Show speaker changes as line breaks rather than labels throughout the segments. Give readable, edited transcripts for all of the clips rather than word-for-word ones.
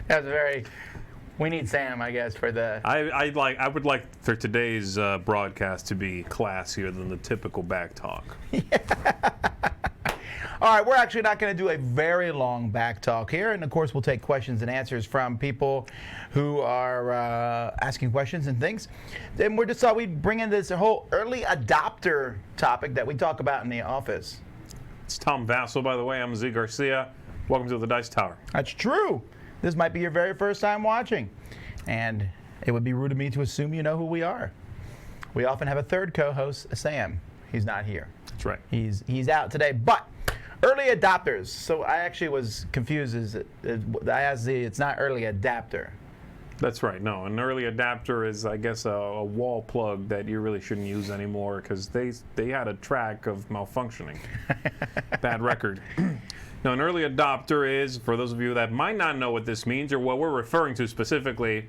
That was very. We need Sam, I guess, for the.
I would like for today's broadcast to be classier than the typical back talk.
All right, we're actually not going to do a very long back talk here, and of course we'll take questions and answers from people who are asking questions and things. Then we just thought we'd bring in this whole early adopter topic that we talk about in the office.
It's Tom Vassell, by the way. I'm Zee Garcia. Welcome to the Dice Tower.
That's true. This might be your very first time watching, and it would be rude of me to assume you know who we are. We often have a third co-host, Sam. He's not here.
That's right.
He's out today, but early adopters. So I actually was confused. I asked Zee, it's not early adapter.
That's right. No, an early adapter is, I guess, a wall plug that you really shouldn't use anymore because they had a track of malfunctioning. Bad record. Now, an early adopter is, for those of you that might not know what this means or what we're referring to specifically,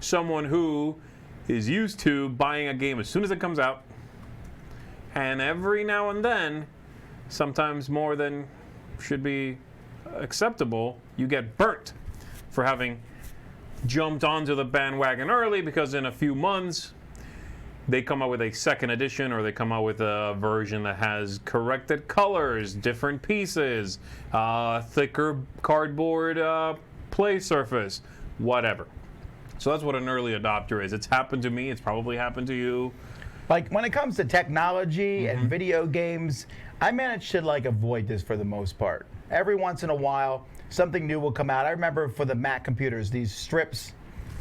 someone who is used to buying a game as soon as it comes out, and every now and then, sometimes more than should be acceptable, you get burnt for having jumped onto the bandwagon early because in a few months, they come out with a second edition or they come out with a version that has corrected colors, different pieces, thicker cardboard play surface, whatever. So that's what an early adopter is. It's happened to me. It's probably happened to you.
Like when it comes to technology and video games, I managed to avoid this for the most part. Every once in a while, something new will come out. I remember for the Mac computers, these strips.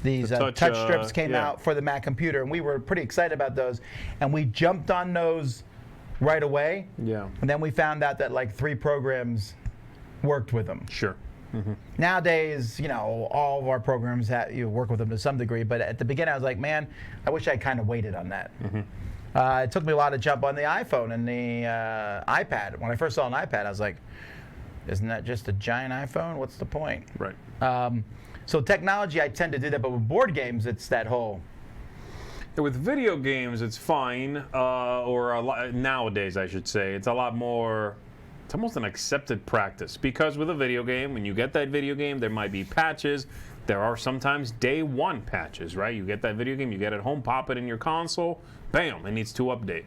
These touch strips came out for the Mac computer, and we were pretty excited about those. And we jumped on those right away. Yeah. And then we found out that 3 programs worked with them. Sure. Nowadays, all of our programs work with them to some degree. But at the beginning, I was like, man, I wish I kind of waited on that. It took me a while to jump on the iPhone and the iPad. When I first saw an iPad, I was like, isn't that just a giant iPhone? What's the point? Right. So technology, I tend to do that, but with board games, it's that whole.
Yeah, with video games, it's fine, nowadays, I should say, it's a lot more. It's almost an accepted practice because with a video game, when you get that video game, there might be patches. There are sometimes day one patches, right? You get that video game, you get it home, pop it in your console, bam, it needs to update.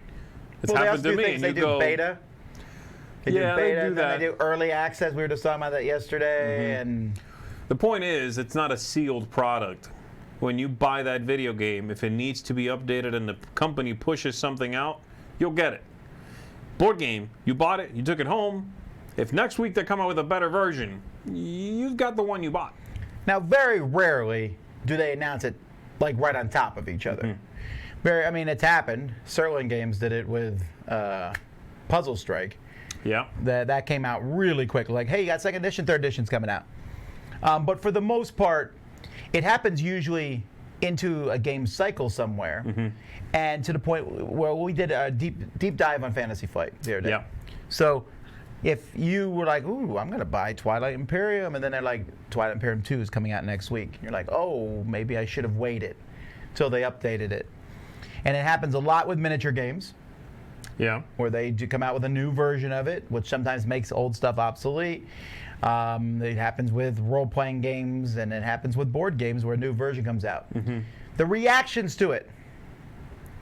It's happened to me.
And they do beta. They do beta, they do early access. We were just talking about that yesterday, and.
The point is, it's not a sealed product. When you buy that video game, if it needs to be updated and the company pushes something out, you'll get it. Board game, you bought it, you took it home. If next week they come out with a better version, you've got the one you bought.
Now, very rarely do they announce it right on top of each other. It's happened. Serling Games did it with Puzzle Strike. Yeah. That came out really quick. Hey, you got second edition, third edition's coming out. But for the most part, it happens usually into a game cycle somewhere, and to the point where we did a deep dive on Fantasy Flight the other day. Yeah. So if you were like, ooh, I'm going to buy Twilight Imperium, and then they're like, Twilight Imperium 2 is coming out next week. And you're like, oh, maybe I should have waited till they updated it. And it happens a lot with miniature games. Yeah. Where they do come out with a new version of it, which sometimes makes old stuff obsolete. It happens with role-playing games, and it happens with board games where a new version comes out. The reactions to it.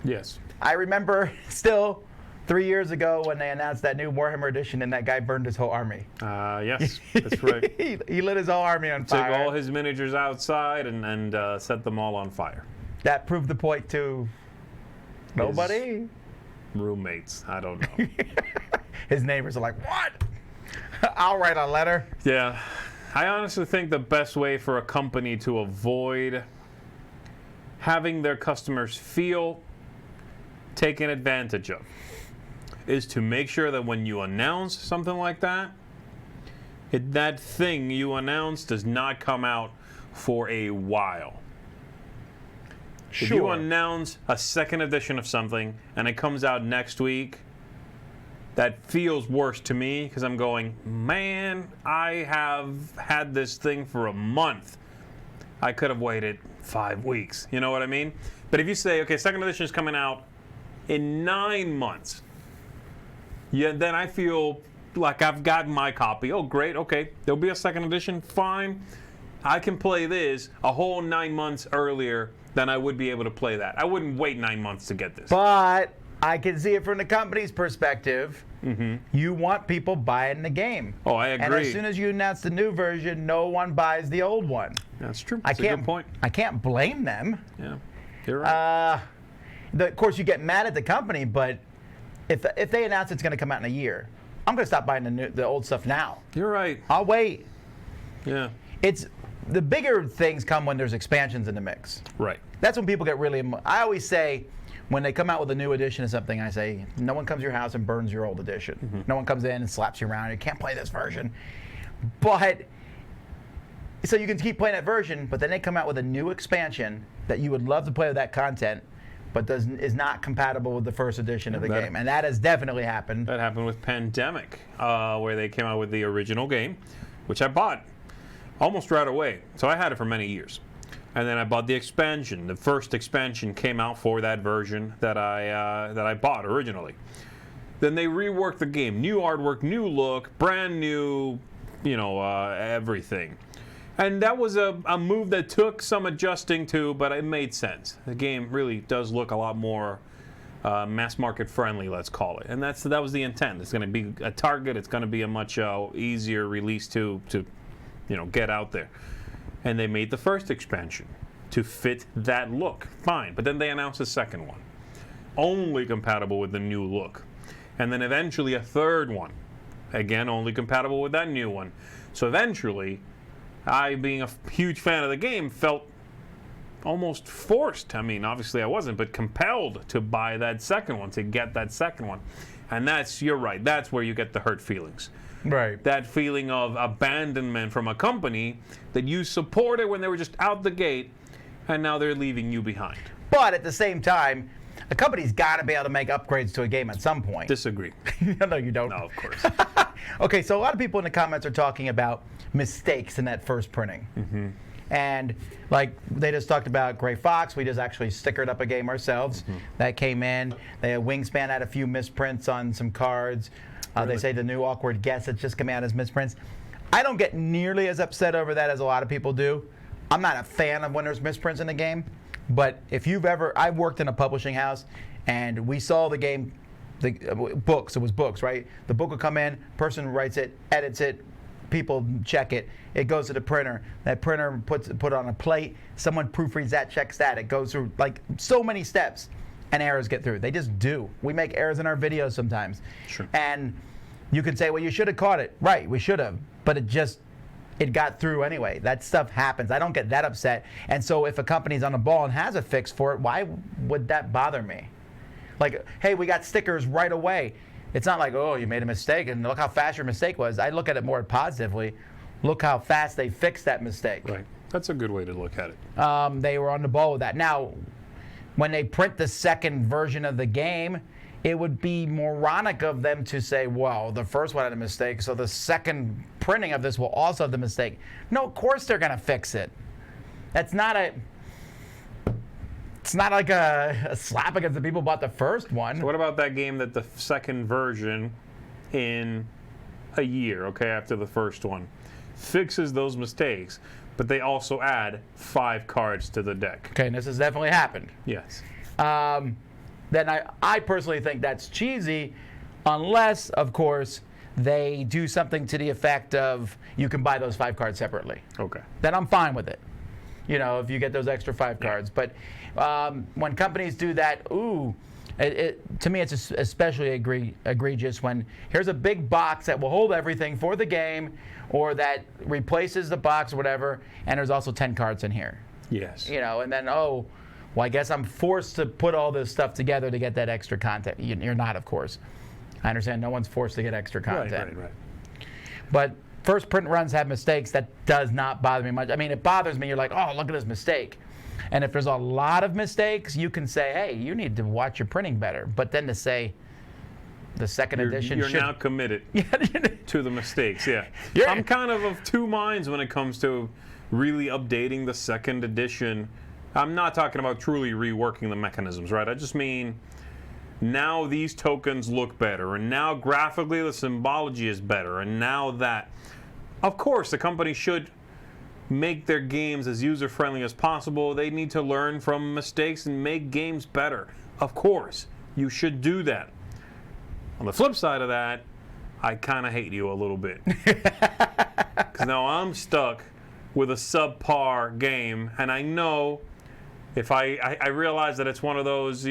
Yes. I remember still 3 years ago when they announced that new Warhammer edition and that guy burned his whole army.
Yes, that's right.
He lit his whole army on fire.
Took all his miniatures outside and set them all on fire.
That proved the point to nobody?
His roommates, I don't know.
His neighbors are like, what? I'll write a letter.
Yeah. I honestly think the best way for a company to avoid having their customers feel taken advantage of is to make sure that when you announce something like that, that thing you announce does not come out for a while. Sure. If you announce a second edition of something and it comes out next week, that feels worse to me because I'm going, man, I have had this thing for a month. I could have waited 5 weeks. You know what I mean? But if you say, okay, second edition is coming out in 9 months, yeah, then I feel like I've gotten my copy. Oh, great. Okay, there'll be a second edition. Fine. I can play this a whole 9 months earlier than I would be able to play that. I wouldn't wait 9 months to get this.
But I can see it from the company's perspective. You want people buying the game.
Oh, I agree.
And as soon as you announce the new version, no one buys the old one.
That's true. That's a good point.
I can't blame them.
Yeah, you're right.
Of course, you get mad at the company, but if they announce it's going to come out in a year, I'm going to stop buying the old stuff now.
You're right.
I'll wait.
Yeah.
It's the bigger things come when there's expansions in the mix.
Right.
That's when people get really. I always say, when they come out with a new edition of something, I say, no one comes to your house and burns your old edition. No one comes in and slaps you around. You can't play this version. But so you can keep playing that version, but then they come out with a new expansion that you would love to play with that content, but is not compatible with the first edition of the game. And that has definitely happened.
That happened with Pandemic, where they came out with the original game, which I bought almost right away. So I had it for many years. And then I bought the expansion. The first expansion came out for that version that I bought originally. Then they reworked the game. New artwork, new look, brand new, everything. And that was a move that took some adjusting to, but it made sense. The game really does look a lot more mass market friendly, let's call it. And that was the intent. It's going to be a target. It's going to be a much easier release to get out there. And they made the first expansion to fit that look. Fine. But then they announced a second one, only compatible with the new look. And then eventually a third one, again, only compatible with that new one. So eventually, I, being a huge fan of the game, felt almost forced. I mean, obviously I wasn't, but compelled to buy that second one, to get that second one. And you're right, that's where you get the hurt feelings.
Right.
That feeling of abandonment from a company that you supported when they were just out the gate, and now they're leaving you behind.
But at the same time, a company's got to be able to make upgrades to a game at some point.
Disagree.
No, you don't.
No, of course.
Okay, so a lot of people in the comments are talking about mistakes in that first printing. And like they just talked about Gray Fox, we just actually stickered up a game ourselves that came in. Wingspan had a few misprints on some cards. Really? They say the new Awkward Guess that's just come out as misprints. I don't get nearly as upset over that as a lot of people do. I'm not a fan of when there's misprints in the game, but if you've I've worked in a publishing house, and we saw the game, books, it was books, right? The book will come in, person writes it, edits it, people check it, it goes to the printer, that printer puts it on a plate, someone proofreads that, checks that, it goes through like so many steps, and errors get through. They just do. We make errors in our videos sometimes.
Sure.
And you could say, well, you should have caught it. Right, we should have, but it got through anyway. That stuff happens. I don't get that upset. And so if a company's on the ball and has a fix for it, why would that bother me? Like, hey, we got stickers right away. It's not like, oh, you made a mistake and look how fast your mistake was. I look at it more positively. Look how fast they fixed that mistake.
Right. That's a good way to look at it.
They were on the ball with that. Now, when they print the second version of the game, it would be moronic of them to say, well, the first one had a mistake, so the second printing of this will also have the mistake. No, of course they're going to fix it. It's not like a slap against the people who bought the first one.
So what about that game that the second version in a year, after the first one, fixes those mistakes, but they also add 5 cards to the deck?
Okay, and this has definitely happened.
Yes.
Then I personally think that's cheesy, unless, of course, they do something to the effect of you can buy those 5 cards separately.
Okay.
Then I'm fine with it. If you get those extra 5 cards. But when companies do that, to me it's especially egregious when here's a big box that will hold everything for the game, or that replaces the box or whatever, and there's also 10 cards in here.
Yes.
And then, well, I guess I'm forced to put all this stuff together to get that extra content. You're not, of course. I understand no one's forced to get extra content.
Right.
But first print runs have mistakes. That does not bother me much. I mean, it bothers me. You're like, oh, look at this mistake. And if there's a lot of mistakes, you can say, hey, you need to watch your printing better. But then to say the second edition
You're now committed to the mistakes, yeah. I'm kind of two minds when it comes to really updating the second edition. I'm not talking about truly reworking the mechanisms, right? I just mean now these tokens look better, and now graphically the symbology is better, and now that, of course, the company should make their games as user-friendly as possible. They need to learn from mistakes and make games better. Of course, you should do that. On the flip side of that, I kind of hate you a little bit. Because now I'm stuck with a subpar game, and I know if I realize that it's one of those,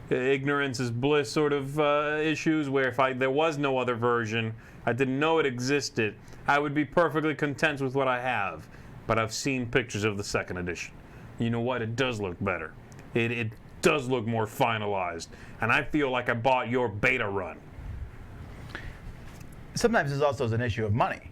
ignorance is bliss sort of issues where if there was no other version, I didn't know it existed, I would be perfectly content with what I have. But I've seen pictures of the second edition. You know what? It does look better. It does look more finalized. And I feel like I bought your beta run.
Sometimes it's also an issue of money.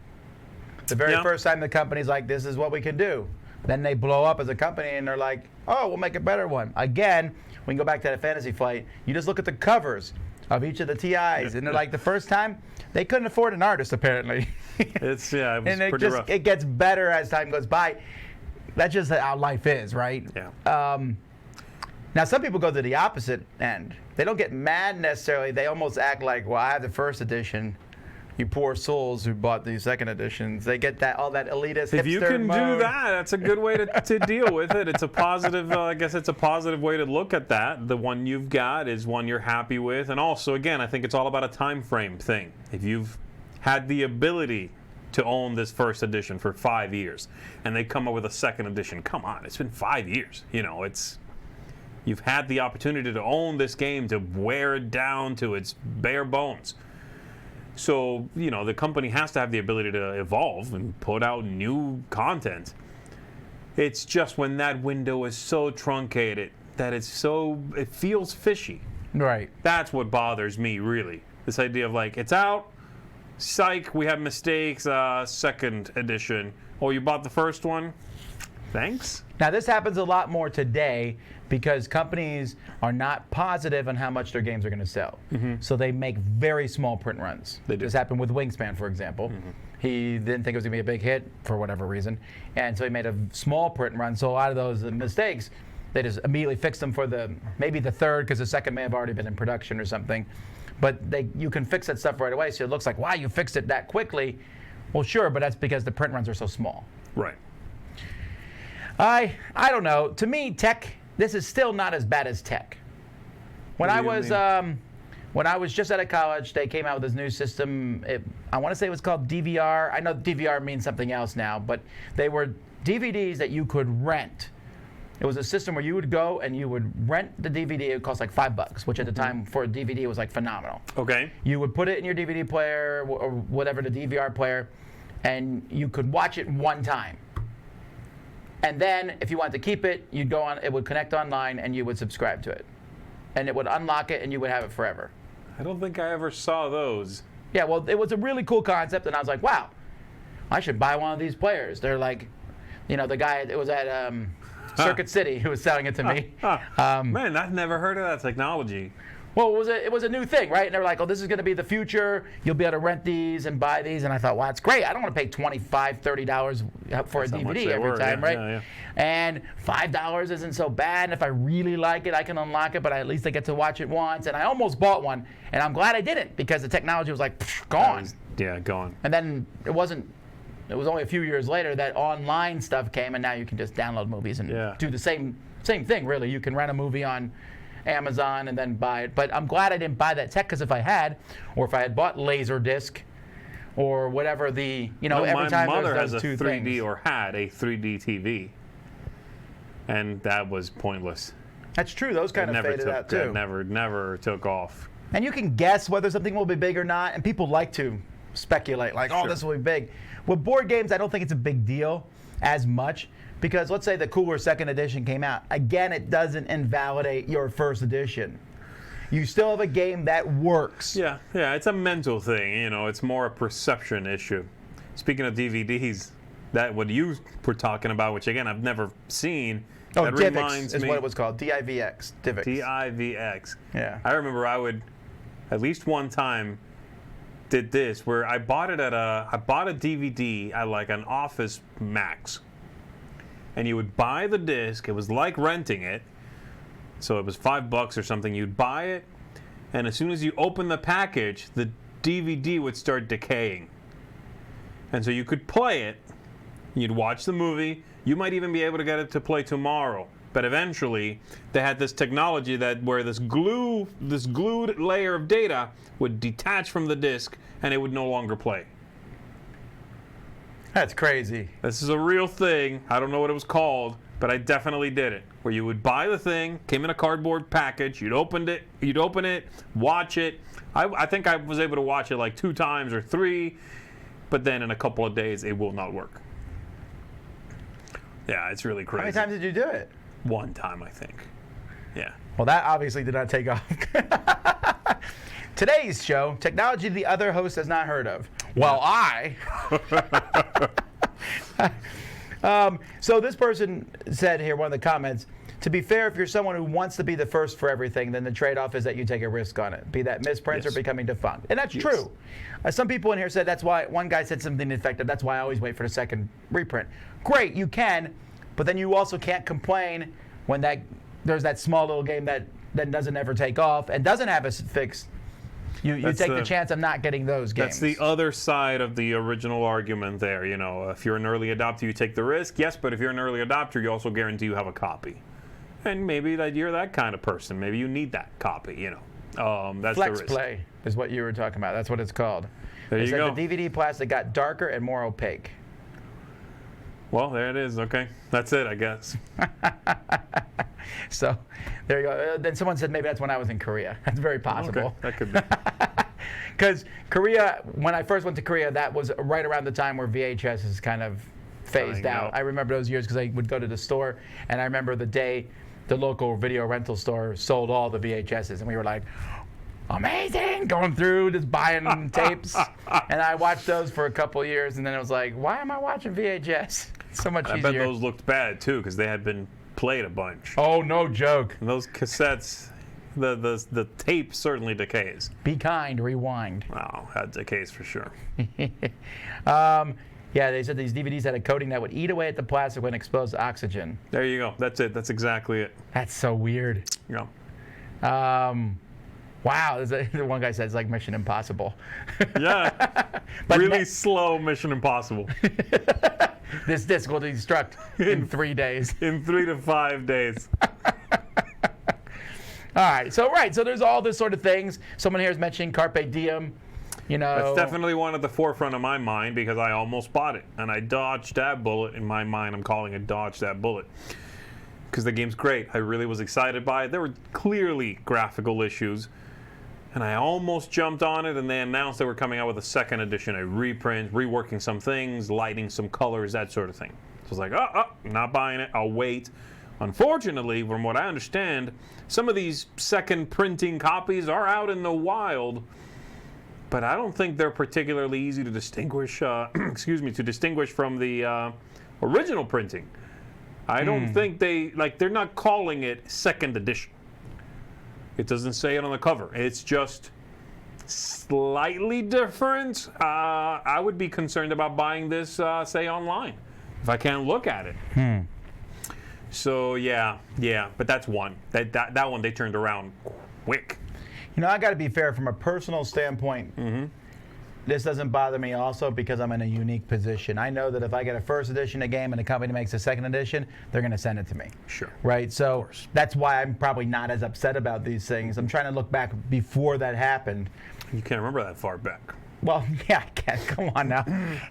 The very first time the company's like, this is what we can do. Then they blow up as a company and they're like, oh, we'll make a better one. Again, we can go back to that fantasy flight. You just look at the covers of each of the TIs, and they're like, the first time, they couldn't afford an artist, apparently.
It was
and
pretty rough.
It gets better as time goes by. That's just how life is, right?
Yeah.
Now, some people go to the opposite end. They don't get mad necessarily. They almost act like, well, I have the first edition. You poor souls who bought these second editions. They get all that elitist hipster
If you can
mode.
do that, that's a good way to deal with it. It's a positive, I guess it's a positive way to look at that. The one you've got is one you're happy with. And also, again, I think it's all about a time frame thing. If you've had the ability to own this first edition for 5 years, and they come up with a second edition, come on, it's been 5 years. You've had the opportunity to own this game, to wear it down to its bare bones. So, the company has to have the ability to evolve and put out new content. It's just when that window is so truncated that it feels fishy.
Right.
That's what bothers me, really. This idea of like, it's out, psych, we have mistakes, second edition. Oh, you bought the first one? Thanks.
Now, this happens a lot more today because companies are not positive on how much their games are going to sell. Mm-hmm. So they make very small print runs.
They do.
This happened with Wingspan, for example. Mm-hmm. He didn't think it was going to be a big hit for whatever reason. And so he made a small print run. So a lot of those mistakes, they just immediately fixed them for maybe the third, because the second may have already been in production or something. But you can fix that stuff right away. So it looks like, wow, you fixed it that quickly. Well, sure, but that's because the print runs are so small.
Right.
I don't know. To me, tech, this is still not as bad as tech. When I was just out of college, they came out with this new system. I want to say it was called DVR. I know DVR means something else now, but they were DVDs that you could rent. It was a system where you would go and you would rent the DVD. It would cost like $5, which at the time for a DVD was like phenomenal.
Okay.
You would put it in your DVD player or whatever, the DVR player, and you could watch it one time. And then, if you wanted to keep it, you'd go on. It would connect online, and you would subscribe to it, and it would unlock it, and you would have it forever.
I don't think I ever saw those.
Yeah, well, it was a really cool concept, and I was like, wow, I should buy one of these players. They're like, the guy. It was at Circuit City who was selling it to me.
Man, I've never heard of that technology.
Well, it was a new thing, right? And they were like, oh, this is going to be the future. You'll be able to rent these and buy these. And I thought, wow, that's great. I don't want to pay $25, $30 for a DVD every time, right?
Yeah.
And $5 isn't so bad. And if I really like it, I can unlock it, but at least I get to watch it once. And I almost bought one, and I'm glad I didn't, because the technology was like, gone.
Gone.
And then it was only a few years later that online stuff came, and now you can just download movies and do the same thing, really. You can rent a movie on Amazon and then buy it. But I'm glad I didn't buy that tech, because if I had bought Laserdisc or whatever every time
my mother
there's
has a
two
3D
things.
or had a 3D TV, and that was pointless.
That's true. Those kind of faded out too.
It never took off.
And you can guess whether something will be big or not, and people like to speculate, like, oh, this will be big. With board games, I don't think it's a big deal as much, because let's say the cooler second edition came out. Again, it doesn't invalidate your first edition. You still have a game that works.
Yeah, it's a mental thing. It's more a perception issue. Speaking of DVDs, that what you were talking about, which again I've never seen.
Oh,
that
DivX is what it was called. DivX.
DivX.
Yeah.
I remember I would, at least one time, did this where I bought a DVD at like an Office Max. And you would buy the disc. It was like renting it. So it was $5 or something. You'd buy it, and as soon as you open the package, the DVD would start decaying. And so you could play it, You'd watch the movie. You might even be able to get it to play tomorrow. But eventually, they had this technology that where this glued layer of data would detach from the disc, and it would no longer play.
That's crazy.
This is a real thing. I don't know what it was called, but I definitely did it. Where you would buy the thing, came in a cardboard package, you'd open it, watch it. I think I was able to watch it like 2 times or 3, but then in a couple of days, it will not work. Yeah, it's really crazy.
How many times did you do it?
1 time, I think. Yeah.
Well, that obviously did not take off. Today's show, technology the other host has not heard of. Well, I. So this person said here, one of the comments, to be fair, if you're someone who wants to be the first for everything, then the trade-off is that you take a risk on it, be that misprints or becoming defunct. And that's true. Some people in here said that's why, one guy said something effective, that's why I always wait for the second reprint. Great, you can, but then you also can't complain when there's that small little game that doesn't ever take off and doesn't have a fix. You take the chance of not getting those games.
That's the other side of the original argument there. You know, if you're an early adopter, you take the risk. Yes, but if you're an early adopter, you also guarantee you have a copy. And maybe that you're that kind of person. Maybe you need that copy, you know. That's
Flex
the risk.
Play is what you were talking about. That's what it's called.
There you go.
The DVD plastic got darker and more opaque.
Well, there it is. Okay. That's it, I guess.
So, there you go. Then someone said maybe that's when I was in Korea. That's very possible.
Okay, that could be.
Because Korea, when I first went to Korea, that was right around the time where VHS is kind of phased out. I remember those years because I would go to the store, and I remember the day the local video rental store sold all the VHSs, and we were like, amazing, going through, just buying tapes. And I watched those for a couple of years, and then it was like, why am I watching VHS? It's so much easier.
I bet those looked bad, too, because they had been played a bunch.
Oh, no joke.
And those cassettes, the tape certainly decays.
Be kind, rewind.
Wow, that decays for sure.
Yeah, they said these DVDs had a coating that would eat away at the plastic when exposed to oxygen.
There you go. That's it. That's exactly it.
That's so weird.
Yeah.
Wow, one guy said it's like Mission Impossible.
Yeah. But really slow Mission Impossible.
This disc will destruct in 3 days.
In 3 to 5 days.
All right, so there's all this sort of things. Someone here is mentioning Carpe Diem. You know,
that's definitely one at the forefront of my mind because I almost bought it and I dodged that bullet. In my mind, I'm calling it dodge that bullet because the game's great. I really was excited by it. There were clearly graphical issues, and I almost jumped on it. And they announced they were coming out with a second edition, a reprint, reworking some things, lighting some colors, that sort of thing. So I was like, oh, not buying it. I'll wait. Unfortunately, from what I understand, some of these second printing copies are out in the wild. But I don't think they're particularly easy to distinguish. To distinguish from the original printing. I don't think they're not calling it second edition. It doesn't say it on the cover. It's just slightly different. I would be concerned about buying this, say, online, if I can't look at it. So yeah. But that's one. That one they turned around quick.
You know, I got to be fair from a personal standpoint. This doesn't bother me also because I'm in a unique position. I know that if I get a first edition of a game and a company makes a second edition, they're going to send it to me.
Sure.
Right? So that's why I'm probably not as upset about these things. I'm trying to look back before that happened.
You can't remember that far back.
Well, yeah, I can. Come on now.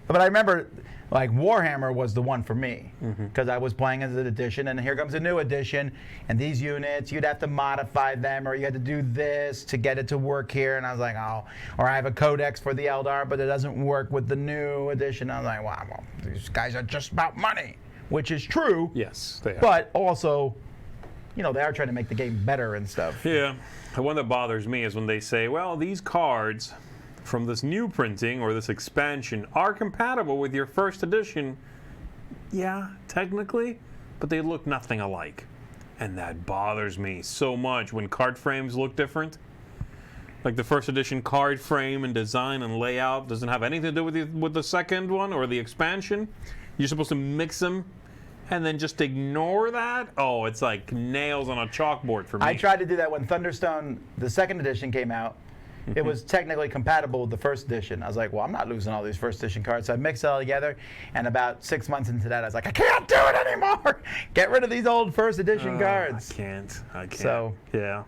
But I remember, like, Warhammer was the one for me because I was playing as an edition, and here comes a new edition, and these units, you'd have to modify them, or you had to do this to get it to work here, and I was like, oh, or I have a codex for the Eldar, but it doesn't work with the new edition. I was like, wow, well, these guys are just about money, which is true.
Yes, they are.
But also, you know, they are trying to make the game better and stuff.
Yeah. The one that bothers me is when they say, well, these cards from this new printing or this expansion are compatible with your first edition. Yeah, technically, but they look nothing alike. And that bothers me so much when card frames look different. Like the first edition card frame and design and layout doesn't have anything to do with the second one or the expansion. You're supposed to mix them and then just ignore that? Oh, it's like nails on a chalkboard for me.
I tried to do that when Thunderstone, the second edition, came out. it was technically compatible with the first edition. I was like, well, I'm not losing all these first edition cards. So I mixed it all together, and about 6 months into that, I was like, I can't do it anymore. Get rid of these old first edition cards.
I can't.
So,
yeah.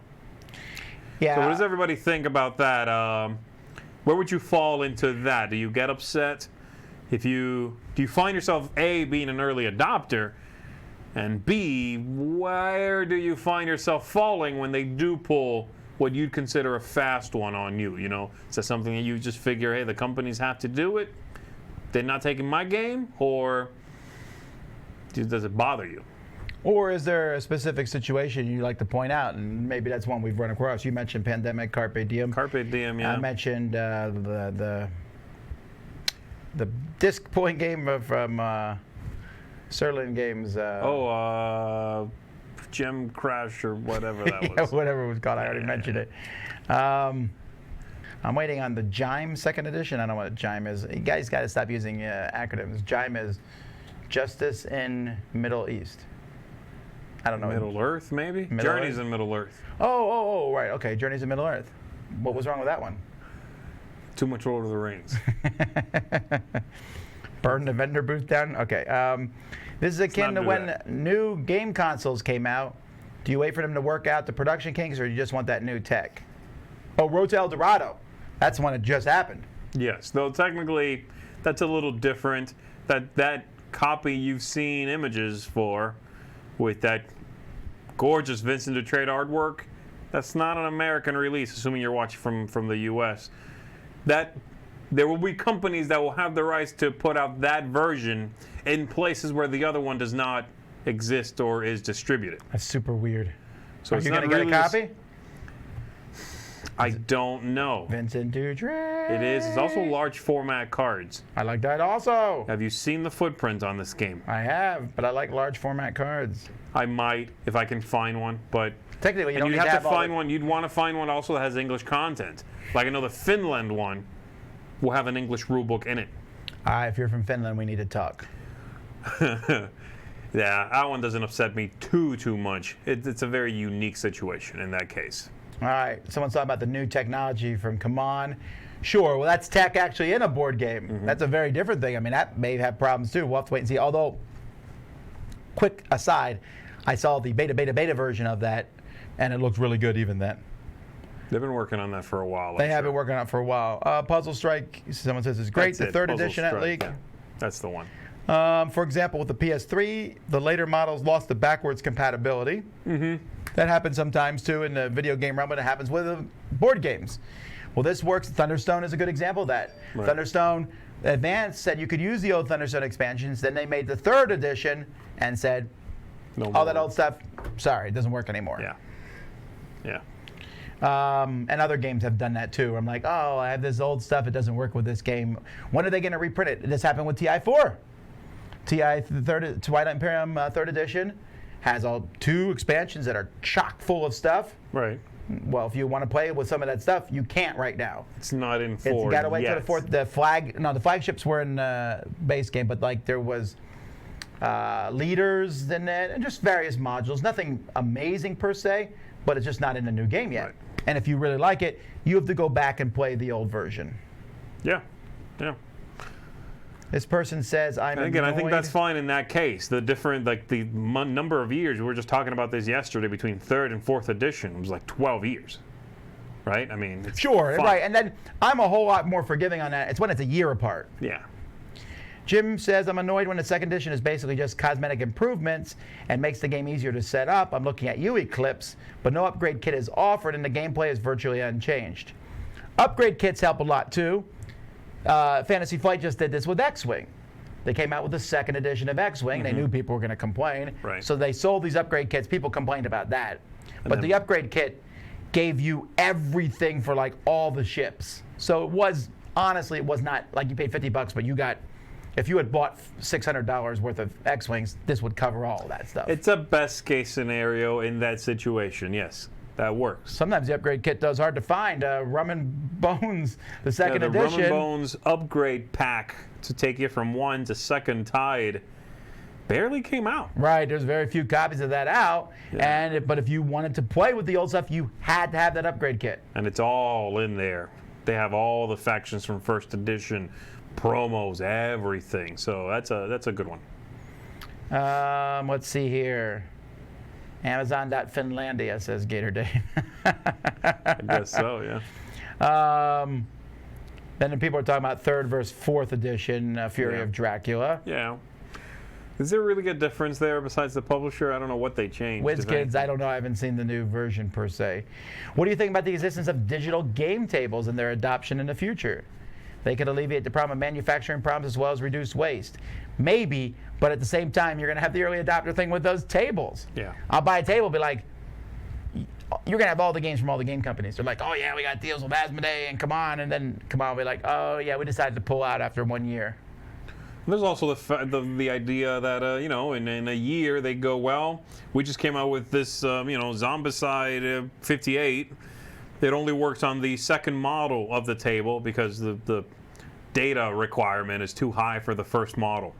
Yeah.
So what does everybody think about that? Where would you fall into that? Do you get upset? Do you find yourself, A, being an early adopter, and B, where do you find yourself falling when they do pull what you'd consider a fast one on you? You know, is that something that you just figure, hey, the companies have to do it? They're not taking my game? Or does it bother you?
Or is there a specific situation you'd like to point out? And maybe that's one we've run across. You mentioned Pandemic, Carpe Diem.
Carpe Diem, yeah.
I mentioned the disc pulling game from Serlin Games.
Gem Crash or whatever that was.
Yeah, whatever it was called. I already mentioned it. I'm waiting on the JIME second edition. I don't know what JIME is. You guys got to stop using acronyms. JIME is Justice in Middle East. I don't know.
Middle Earth, maybe? Journeys in Middle Earth.
Oh, right. Okay, Journeys in Middle Earth. What was wrong with that one?
Too much Lord of the Rings.
Burn the vendor booth down? Okay. This is akin to when new game consoles came out. Do you wait for them to work out the production kinks, or do you just want that new tech? Oh, Road to El Dorado. That's one that just happened.
Yes, though technically that's a little different. That copy you've seen images for with that gorgeous Vincent Dutrait artwork, that's not an American release, assuming you're watching from the U.S. There will be companies that will have the rights to put out that version in places where the other one does not exist or is distributed.
That's super weird.
So
are you going to get a copy?
I don't know.
Vincent Dutrait.
It is. It's also large format cards.
I like that also.
Have you seen the footprint on this game?
I have, but I like large format cards.
I might, if I can find one, but
technically,
you'd have to find one. You'd want to find one also that has English content. Like I know the Finland one will have an English rulebook in it.
If you're from Finland, we need to talk.
Yeah, that one doesn't upset me too much. It's a very unique situation in that case.
All right, someone's talking about the new technology from Come On. Sure, well, that's tech actually in a board game. Mm-hmm. That's a very different thing. I mean, that may have problems too. We'll have to wait and see. Although, quick aside, I saw the beta version of that, and it looked really good even then.
They've been working on that for a while.
They have been working on it for a while. Puzzle Strike, someone says, is great. The third edition at League.
Yeah. That's the one.
For example, with the PS3, the later models lost the backwards compatibility. Mm-hmm. That happens sometimes too in the video game realm, but it happens with board games. Well, this works. Thunderstone is a good example of that. Right. Thunderstone Advanced said you could use the old Thunderstone expansions. Then they made the third edition and said, all that old stuff, sorry, it doesn't work anymore.
Yeah.
And other games have done that too. I'm like, oh, I have this old stuff. It doesn't work with this game. When are they going to reprint it? This happened with TI4. Twilight Imperium third edition has 2 expansions that are chock full of stuff.
Right.
Well, if you want to play with some of that stuff, you can't right now.
It's not in 4
It's got to wait for the fourth. The flagships were in base game, but like there was leaders in it and just various modules. Nothing amazing per se, but it's just not in the new game yet. Right. And if you really like it, you have to go back and play the old version.
Yeah.
This person says, I'm
and again,
annoyed.
I think that's fine in that case. The different, like the number of years, we were just talking about this yesterday, between 3rd and 4th edition, it was like 12 years. Right? I mean, it's
sure,
fun.
Right. And then I'm a whole lot more forgiving on that. It's when it's a year apart.
Yeah.
Jim says, I'm annoyed when the second edition is basically just cosmetic improvements and makes the game easier to set up. I'm looking at you, Eclipse, but no upgrade kit is offered and the gameplay is virtually unchanged. Upgrade kits help a lot too. Fantasy Flight just did this with X-Wing. They came out with the second edition of X-Wing. Mm-hmm. They knew people were going to complain.
Right.
So they sold these upgrade kits. People complained about that. But the upgrade kit gave you everything for like all the ships. So it was, honestly, it was not like you paid $50, but you got, if you had bought $600 worth of X-Wings, this would cover all of that stuff.
It's a best case scenario in that situation, yes. That works.
Sometimes the upgrade kit does hard to find. Rum and Bones, the second edition.
The Rum and Bones upgrade pack to take you from 1 to 2nd Tide barely came out.
Right, there's very few copies of that out, but if you wanted to play with the old stuff, you had to have that upgrade kit.
And it's all in there. They have all the factions from first edition, promos, everything. So that's a good one.
Let's see here. Amazon.Finlandia says Gator Dave.
I guess so, yeah.
Then people are talking about 3rd versus 4th edition Fury of Dracula.
Yeah. Is there really a difference there besides the publisher? I don't know what they changed.
WizKids, I don't know. I haven't seen the new version per se. What do you think about the existence of digital game tables and their adoption in the future? They could alleviate the problem of manufacturing problems as well as reduce waste. Maybe, but at the same time, you're going to have the early adopter thing with those tables.
Yeah.
I'll buy a table, be like, you're going to have all the games from all the game companies. They're like, oh, yeah, we got deals with Asmodee and come on. And then come on, will be like, oh, yeah, we decided to pull out after 1 year.
There's also the idea that, in a year they go, well, we just came out with this, Zombicide 58. It only works on the second model of the table because the data requirement is too high for the first model.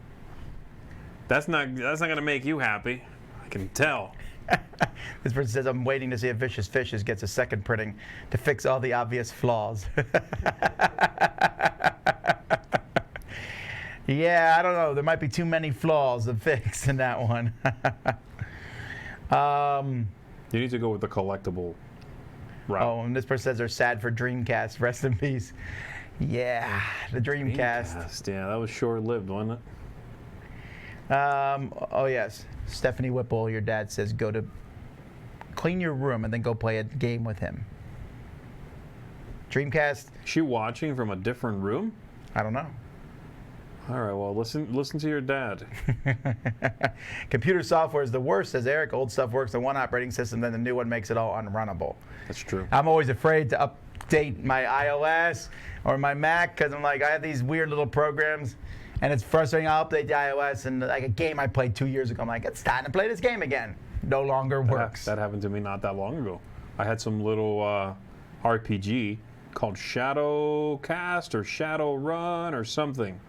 That's not going to make you happy. I can tell.
This person says, I'm waiting to see if Vicious Fishes gets a second printing to fix all the obvious flaws. Yeah, I don't know. There might be too many flaws to fix in that one.
You need to go with the collectible route.
Oh, and this person says they're sad for Dreamcast. Rest in peace. Yeah, the Dreamcast.
Yeah, that was short-lived, wasn't it?
Oh, yes. Stephanie Whipple, your dad says, go to clean your room and then go play a game with him. Dreamcast.
Is she watching from a different room?
I don't know.
All right, well, listen to your dad.
Computer software is the worst, says Eric. Old stuff works on one operating system, then the new one makes it all unrunnable.
That's true.
I'm always afraid to update my iOS or my Mac because I'm like, I have these weird little programs, and it's frustrating. I'll update the iOS, and like a game I played 2 years ago, I'm like, it's time to play this game again. No longer works.
That happened to me not that long ago. I had some little RPG called Shadowcast or Shadowrun or something.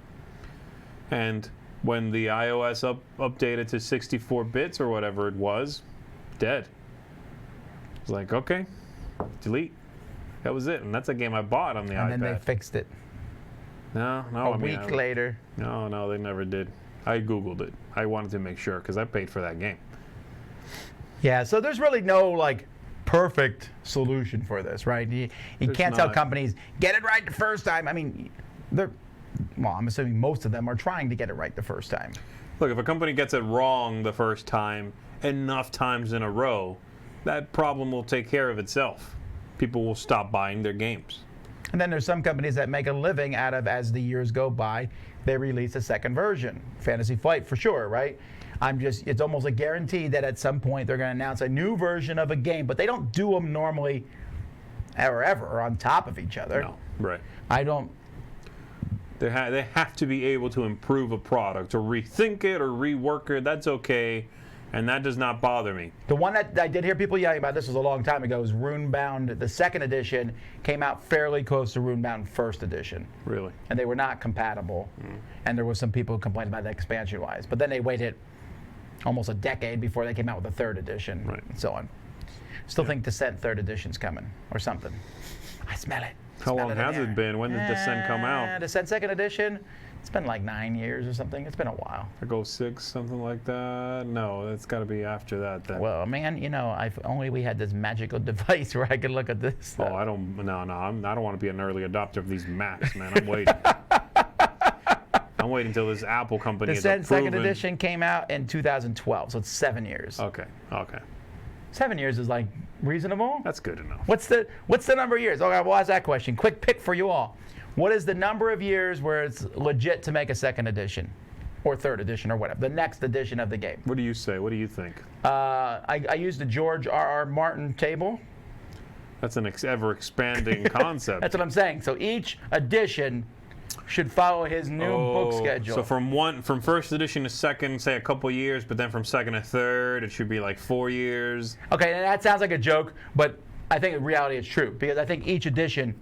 And when the iOS updated to 64 bits or whatever it was, dead. I was like, okay, delete. That was it. And that's a game I bought on the iPad.
And then they fixed it.
No.
A week later.
No, they never did. I Googled it. I wanted to make sure because I paid for that game.
Yeah, so there's really no, like, perfect solution for this, right? You can't tell companies, get it right the first time. I mean, I'm assuming most of them are trying to get it right the first time.
Look, if a company gets it wrong the first time enough times in a row, that problem will take care of itself. People will stop buying their games.
And then there's some companies that make a living out of, as the years go by, they release a second version. Fantasy Flight, for sure, right? It's almost a guarantee that at some point they're going to announce a new version of a game, but they don't do them normally ever on top of each other.
No, right. They have to be able to improve a product or rethink it or rework it. That's okay, and that does not bother me.
The one that I did hear people yelling about, this was a long time ago, was Runebound. The second edition came out fairly close to Runebound first edition.
Really?
And they were not compatible. And there was some people who complained about that expansion-wise. But then they waited almost a decade before they came out with the third edition,
right,
and so on. Still think Descent third edition's coming or something. I smell it.
How long has it been? When did Descent come out?
Descent second edition, it's been like 9 years or something. It's been a while.
Go 6, something like that? No, it's got to be after that then.
Well, man, if only we had this magical device where I could look at this stuff.
I don't want to be an early adopter of these Macs, man. I'm waiting. I'm waiting until this Apple company is
Descent
approving.
second edition came out in 2012, so it's 7 years.
Okay.
7 years is like reasonable.
That's good enough.
What's the number of years? Okay, we'll ask that question. Quick pick for you all. What is the number of years where it's legit to make a second edition, or third edition, or whatever, the next edition of the game?
What do you say? What do you think?
I used the George R.R. Martin table.
That's an ever-expanding concept.
That's what I'm saying. So each edition should follow his new book schedule.
So from first edition to second, say a couple years, but then from second to third, it should be like 4 years.
Okay, that sounds like a joke, but I think in reality it's true, because I think each edition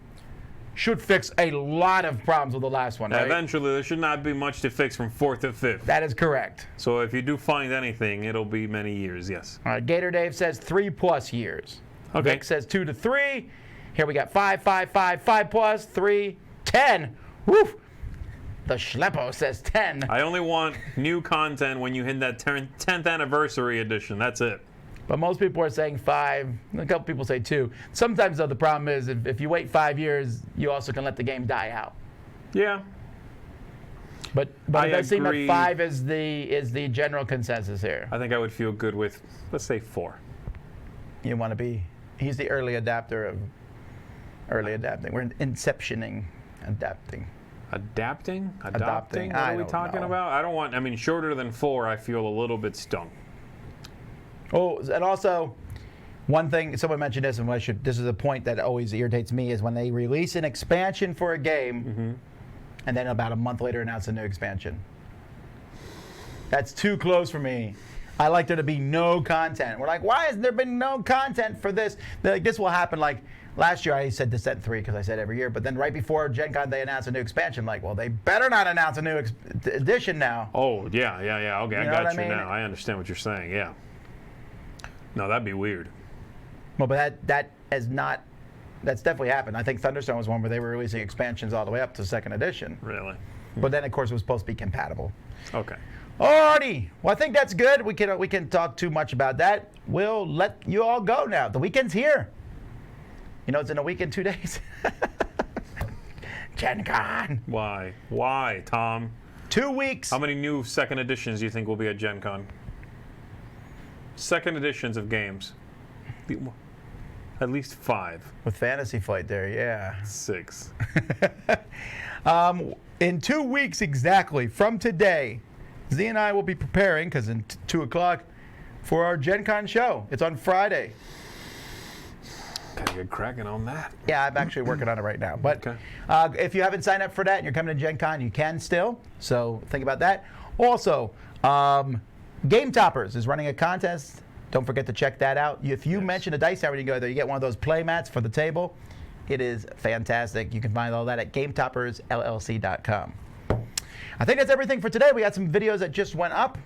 should fix a lot of problems with the last one, right?
Eventually, there should not be much to fix from 4th to 5th.
That is correct.
So if you do find anything, it'll be many years, yes.
All right, Gator Dave says 3+ years.
Okay.
Vic says 2 to 3. Here we got 5, 5+, 3, 10. Woof. The Schleppo says 10.
I only want new content when you hit that 10th anniversary edition. That's it.
But most people are saying 5. A couple people say 2. Sometimes, though, the problem is if you wait 5 years, you also can let the game die out.
Yeah.
But it does seem that
agree.
5 is the general consensus here.
I think I would feel good with, let's say, 4.
You want to be. He's the early adapter of early adapting. We're inceptioning adapting.
Adopting?
Adopting.
What are we
don't
talking
know.
about? I mean, shorter than 4, I feel a little bit stung.
Oh, and also, one thing, someone mentioned this, and this is a point that always irritates me, is when they release an expansion for a game, and then about a month later announce a new expansion. That's too close for me. I like there to be no content. We're like, why has there been no content for this? They're like, this will happen like last year. I said Descent 3 because I said every year, but then right before Gen Con they announced a new expansion. I'm like, well, they better not announce a new edition now.
Oh, yeah. Okay,
You know
I got
what
you
I mean?
now. I understand what you're saying, yeah. No, that'd be weird.
Well, but that's definitely happened. I think Thunderstone was one where they were releasing expansions all the way up to 2nd edition.
Really?
But then, of course, it was supposed to be compatible.
Okay.
Alrighty. Well, I think that's good. We can talk too much about that. We'll let you all go now. The weekend's here. You know, it's in a week and 2 days. Gen Con.
Why, Tom?
2 weeks.
How many new 2nd editions do you think will be at Gen Con? 2nd editions of games. At least 5.
With Fantasy Flight there, yeah.
6.
In 2 weeks exactly from today, Z and I will be preparing, because in 2 o'clock, for our Gen Con show. It's on Friday.
Gotta get cracking on that.
Yeah, I'm actually working on it right now. But
Okay.
If you haven't signed up for that and you're coming to Gen Con, you can still. So think about that. Also, Game Toppers is running a contest. Don't forget to check that out. If you mention a Dice Tower when you go there, you get one of those play mats for the table. It is fantastic. You can find all that at GameToppersLLC.com. I think that's everything for today. We got some videos that just went up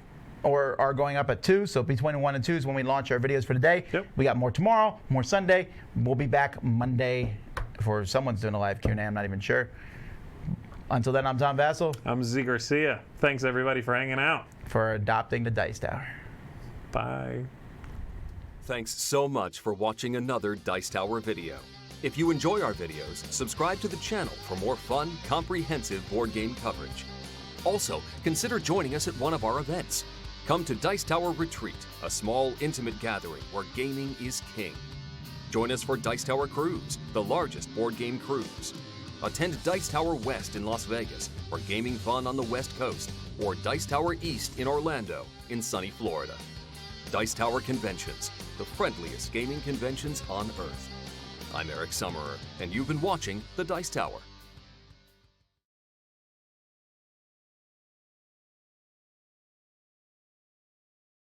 or are going up at 2. So between 1 and 2 is when we launch our videos for today.
Yep.
We got more tomorrow, more Sunday. We'll be back Monday for someone's doing a live Q&A. I'm not even sure. Until then, I'm Tom Vassell.
I'm Zee Garcia. Thanks, everybody, for hanging out.
For adopting the Dice Tower.
Bye.
Thanks so much for watching another Dice Tower video. If you enjoy our videos, subscribe to the channel for more fun, comprehensive board game coverage. Also, consider joining us at one of our events. Come to Dice Tower Retreat, a small, intimate gathering where gaming is king. Join us for Dice Tower Cruise, the largest board game cruise. Attend Dice Tower West in Las Vegas for gaming fun on the West Coast, or Dice Tower East in Orlando in sunny Florida. Dice Tower Conventions, the friendliest gaming conventions on Earth. I'm Eric Summerer, and you've been watching The Dice Tower.